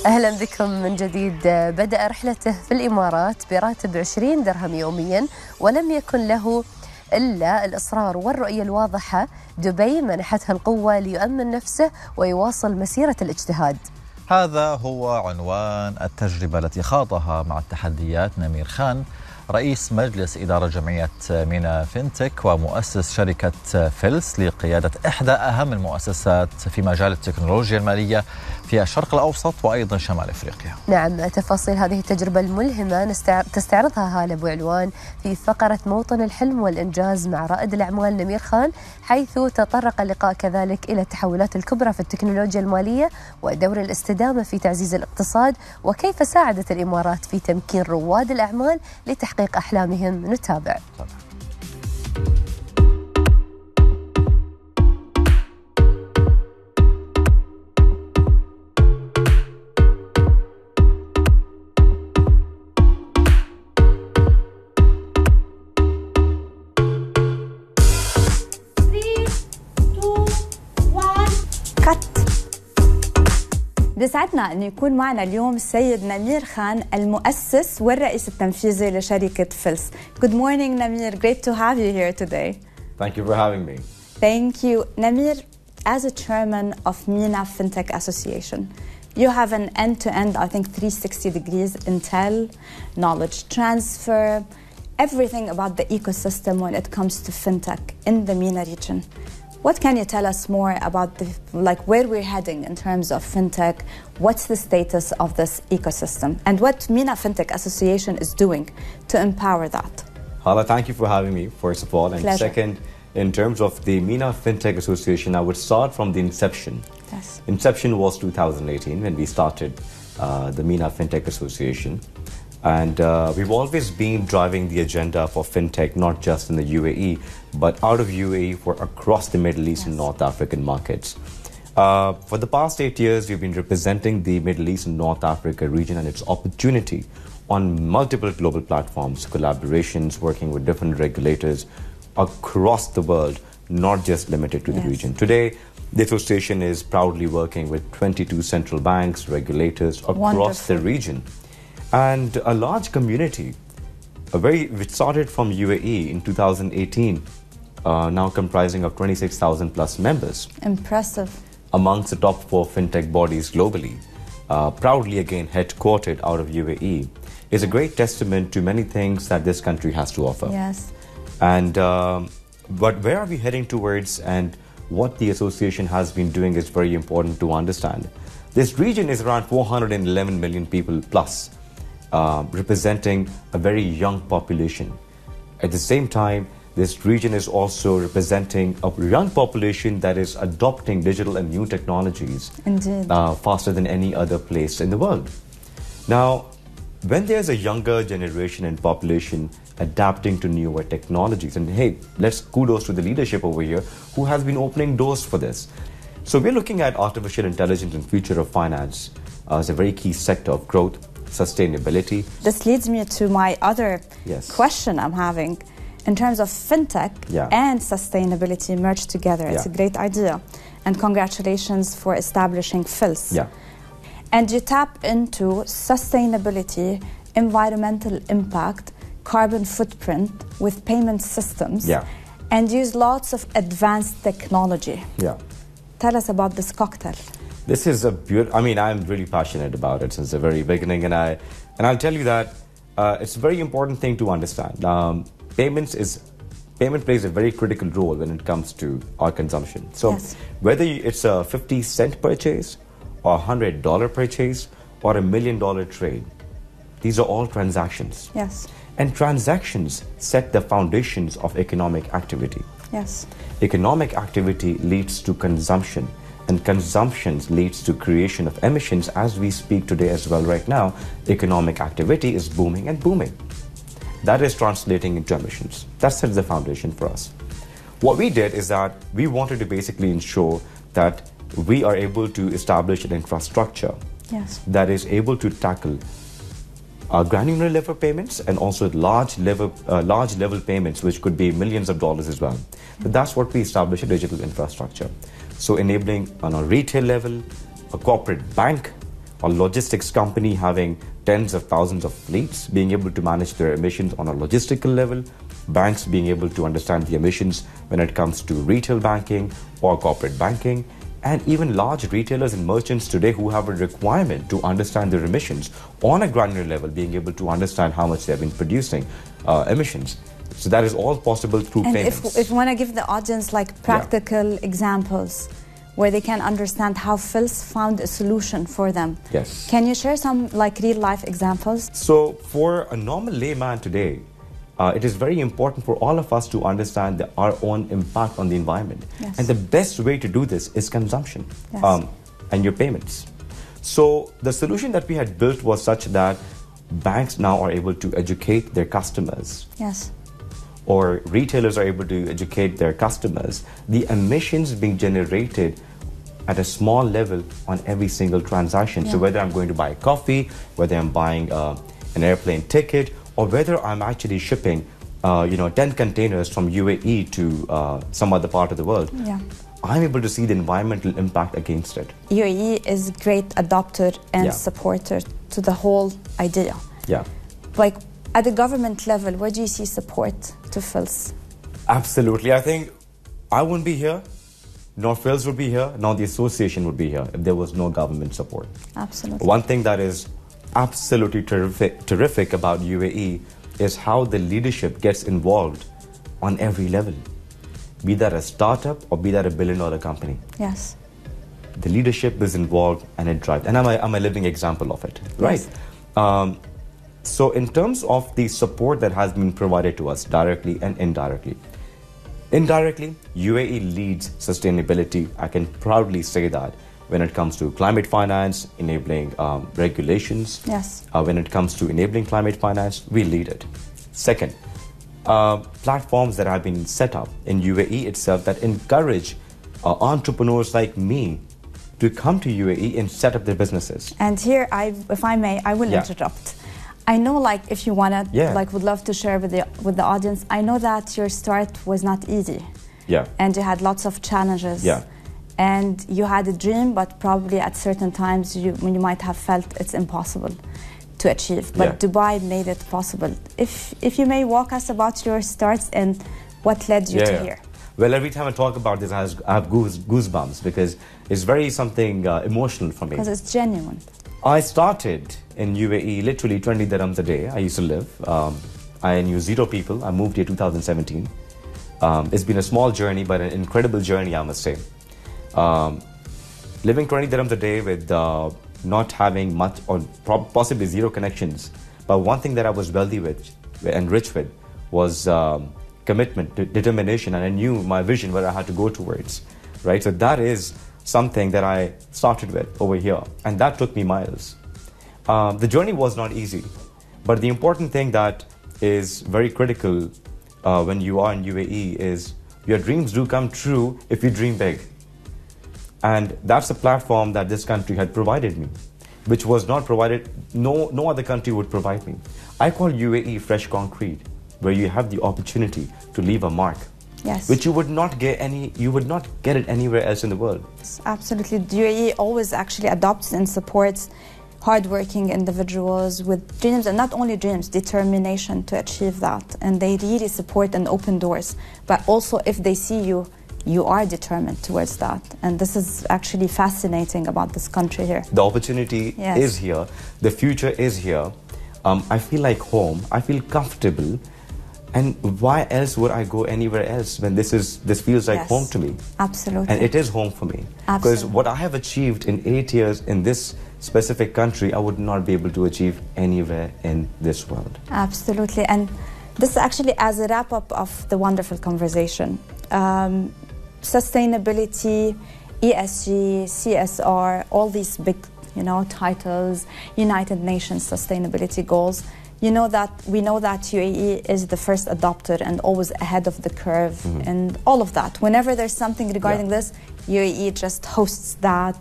أهلا بكم من جديد. بدأ رحلته في الإمارات براتب 20 درهم يوميا، ولم يكن له إلا الإصرار والرؤية الواضحة. دبي منحتها القوة ليؤمن نفسه ويواصل مسيرة الاجتهاد. هذا هو عنوان التجربة التي خاضها مع التحديات نمير خان، رئيس مجلس إدارة جمعية ميناء فنتك ومؤسس شركة فلس لقيادة إحدى أهم المؤسسات في مجال التكنولوجيا المالية في الشرق الأوسط وأيضا شمال أفريقيا. نعم، تفاصيل هذه التجربة الملهمة تستعرضها هالة بعنوان في فقرة موطن الحلم والإنجاز مع رائد الأعمال نمير خان، حيث تطرق اللقاء كذلك إلى التحولات الكبرى في التكنولوجيا المالية ودور الاستدامة في تعزيز الاقتصاد، وكيف ساعدت الإمارات في تمكين رواد الأعمال لتحقيق أحلامهم. نتابع. بيسعدنا أن يكون معنا اليوم السيد نمير خان، المؤسس والرئيس التنفيذي لشركة فلس. Good morning, Namir. Great to have you here today. Thank you for having me. Thank you. Namir, as a chairman of Meenah Fintech Association, you have an end-to-end, I think, 360 degrees intel, knowledge transfer, everything about the ecosystem when it comes to fintech in the Meenah region. What can you tell us more about where we're heading in terms of fintech? What's the status of this ecosystem and what Meenah Fintech Association is doing to empower that? Hala, thank you for having me, first of all. And Pleasure. Second, in terms of the Meenah Fintech Association, I would start from the inception. Yes. Inception was 2018 when we started the Meenah Fintech Association. And we've always been driving the agenda for fintech, not just in the UAE, but out of UAE for across the Middle East and North African markets. For the past 8 years, we've been representing the Middle East and North Africa region and its opportunity on multiple global platforms, collaborations, working with different regulators across the world, not just limited to the region. Today, the association is proudly working with 22 central banks, regulators across the region. And a large community, which started from UAE in 2018, now comprising of 26,000 plus members. Impressive. Amongst the top 4 fintech bodies globally, proudly again headquartered out of UAE, is a great testament to many things that this country has to offer. Yes. And but where are we heading towards, and what the association has been doing is very important to understand. This region is around 411 million people plus, representing a very young population. At the same time, this region is also representing a young population that is adopting digital and new technologies faster than any other place in the world. Now, when there's a younger generation and population adapting to newer technologies, and hey, let's kudos to the leadership over here who has been opening doors for this. So we're looking at artificial intelligence and future of finance as a very key sector of growth, sustainability. This leads me to my other question I'm having. In terms of fintech and sustainability merged together, it's a great idea. And congratulations for establishing FILS. Yeah. And you tap into sustainability, environmental impact, carbon footprint with payment systems, and use lots of advanced technology. Yeah. Tell us about this cocktail. This is a beautiful, I'm really passionate about it since the very beginning, and I'll tell you that it's a very important thing to understand. Payment plays a very critical role when it comes to our consumption. So whether it's a 50-cent purchase or a $100 purchase or $1 million trade, these are all transactions. Yes. And transactions set the foundations of economic activity. Yes. Economic activity leads to consumption, and consumption leads to creation of emissions. As we speak today as well right now, economic activity is booming and booming. That is translating into emissions. That sets the foundation for us. What we did is that we wanted to basically ensure that we are able to establish an infrastructure that is able to tackle granular level payments and also large level payments, which could be millions of dollars as well. But that's what we established, a digital infrastructure. So enabling on a retail level, a corporate bank or logistics company having tens of thousands of fleets, being able to manage their emissions on a logistical level, banks being able to understand the emissions when it comes to retail banking or corporate banking, and even large retailers and merchants today who have a requirement to understand their emissions on a granular level, being able to understand how much they've been producing emissions. So that is all possible through payments. If you want to give the audience like practical examples where they can understand how Fils found a solution for them. Yes. Can you share some like real life examples? So for a normal layman today, it is very important for all of us to understand our own impact on the environment. Yes. And the best way to do this is consumption Yes. and your payments. So the solution that we had built was such that banks now are able to educate their customers. Yes. Or retailers are able to educate their customers, the emissions being generated at a small level on every single transaction. So whether I'm going to buy coffee, whether I'm buying an airplane ticket, or whether I'm actually shipping 10 containers from UAE to some other part of the world, I'm able to see the environmental impact against it. UAE is a great adopter and supporter to the whole idea. Yeah. Like at the government level, where do you see support to Fils? Absolutely. I think I wouldn't be here, nor Fils would be here, nor the association would be here if there was no government support. Absolutely. One thing that is absolutely terrific about UAE is how the leadership gets involved on every level. Be that a startup or be that a billion-dollar company. Yes. The leadership is involved and it drives. And I'm a living example of it, right? Yes. So in terms of the support that has been provided to us directly and indirectly, UAE leads sustainability. I can proudly say that when it comes to climate finance, enabling regulations. Yes. When it comes to enabling climate finance, we lead it. Second, platforms that have been set up in UAE itself that encourage entrepreneurs like me to come to UAE and set up their businesses. And here, if I may, I will interrupt. I know, like, if you wanna, would love to share with the audience. I know that your start was not easy. Yeah. And you had lots of challenges. Yeah. And you had a dream, but probably at certain times you might have felt it's impossible to achieve. But Dubai made it possible. If you may walk us about your starts and what led you to here. Well, every time I talk about this, I have goosebumps because it's very something emotional for me. Because it's genuine. I started in UAE literally 20 dirhams a day. I used to live. I knew 0 people. I moved here 2017. It's been a small journey, but an incredible journey, I must say. Living 20 dirhams a day with not having much or possibly 0 connections. But one thing that I was wealthy with and rich with was commitment, determination, and I knew my vision where I had to go towards, right? So that is something that I started with over here, and that took me miles. The journey was not easy, but the important thing that is very critical when you are in UAE is your dreams do come true if you dream big. And that's the platform that this country had provided me, which was not provided, no other country would provide me. I call UAE fresh concrete, where you have the opportunity to leave a mark. Yes. Which you would not get it anywhere else in the world. Absolutely. The UAE always actually adopts and supports hardworking individuals with dreams, and not only dreams, determination to achieve that. And they really support and open doors. But also if they see you are determined towards that. And this is actually fascinating about this country here. The opportunity is here. The future is here. I feel like home. I feel comfortable. And why else would I go anywhere else when this feels like home to me? Absolutely. And it is home for me. Because what I have achieved in 8 years in this specific country, I would not be able to achieve anywhere in this world. Absolutely. And this actually, as a wrap-up of the wonderful conversation, sustainability, ESG, CSR, all these big, titles, United Nations sustainability goals. We know that UAE is the first adopter and always ahead of the curve and all of that. Whenever there's something regarding this, UAE just hosts that,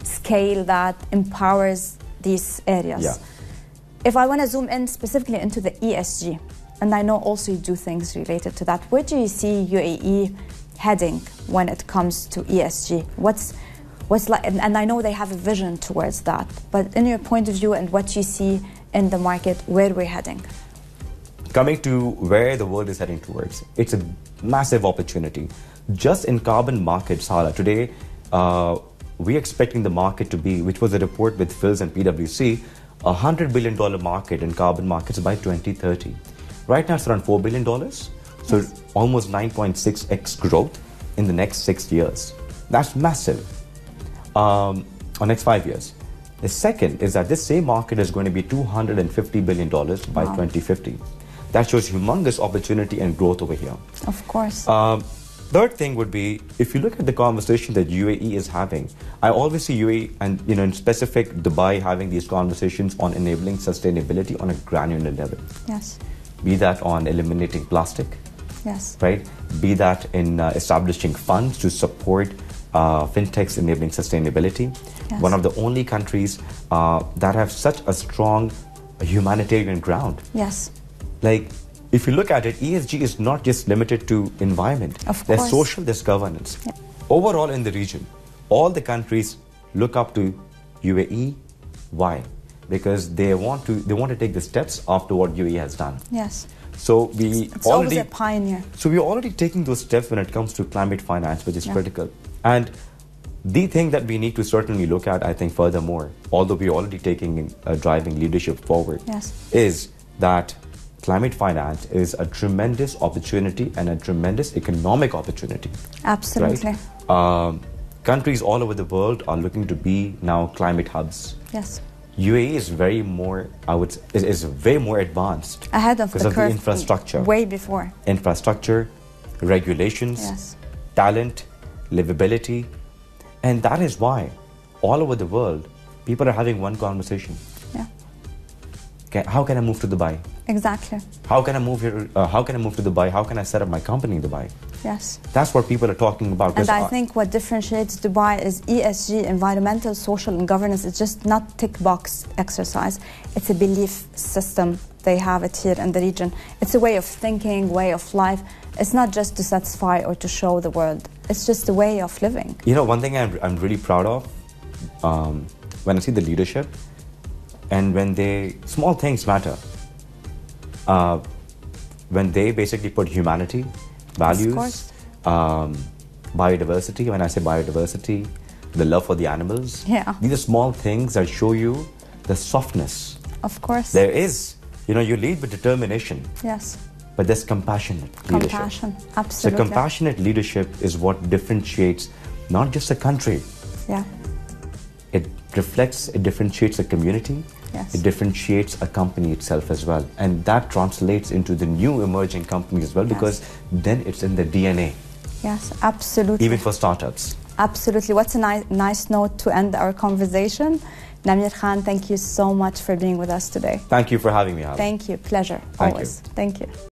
scale that, empowers these areas. Yeah. If I want to zoom in specifically into the ESG, and I know also you do things related to that, where do you see UAE heading when it comes to ESG? what's like, and I know they have a vision towards that, but in your point of view and what you see in the market, where we're heading? Coming to where the world is heading towards, it's a massive opportunity. Just in carbon markets, Hala, today, we're expecting the market to be, which was a report with Phils and PwC, a $100 billion market in carbon markets by 2030. Right now, it's around $4 billion. So yes. Almost 9.6x growth in the next 6 years. That's massive. Or next 5 years. The second is that this same market is going to be $250 billion by 2050. That shows humongous opportunity and growth over here. Of course. Third thing would be, if you look at the conversation that UAE is having, I always see UAE and in specific Dubai having these conversations on enabling sustainability on a granular level. Yes. Be that on eliminating plastic. Yes. Right? Be that in establishing funds to support fintechs enabling sustainability. Yes. One of the only countries that have such a strong humanitarian ground. Yes. Like, if you look at it, ESG is not just limited to environment. Of course. There's social, there's governance. Yeah. Overall in the region, all the countries look up to UAE. Why? Because they want to take the steps after what UAE has done. Yes. So it's always a pioneer. So we're already taking those steps when it comes to climate finance, which is critical. And the thing that we need to certainly look at, I think, furthermore, although we're already driving leadership forward, is that climate finance is a tremendous opportunity and a tremendous economic opportunity. Absolutely. Right? Countries all over the world are looking to be now climate hubs. Yes. UAE is very more, is way more advanced. Ahead of the curve. Because of the infrastructure. Way before. Infrastructure, regulations, yes. talent, livability. And that is why all over the world, people are having one conversation. Yeah. Okay, how can I move to Dubai? Exactly. How can I move here? How can I move to Dubai? How can I set up my company in Dubai? Yes. That's what people are talking about. And I think what differentiates Dubai is ESG, environmental, social, and governance. It's just not tick box exercise. It's a belief system. They have it here in the region. It's a way of thinking, way of life. It's not just to satisfy or to show the world. It's just a way of living. You know, one thing I'm really proud of, when I see the leadership, and when small things matter. When they basically put humanity, values, biodiversity. When I say biodiversity, the love for the animals. Yeah. These are small things that show you the softness. Of course. There is, you lead with determination. Yes. But there's compassionate leadership. Compassion, absolutely. So compassionate leadership is what differentiates not just a country. Yeah. It differentiates a community. Yes. It differentiates a company itself as well. And that translates into the new emerging companies as well, because then it's in the DNA. Yes, absolutely. Even for startups. Absolutely. What's a nice note to end our conversation. Namir Khan, thank you so much for being with us today. Thank you for having me, Hala. Thank you. Pleasure. Thank always. you. Thank you.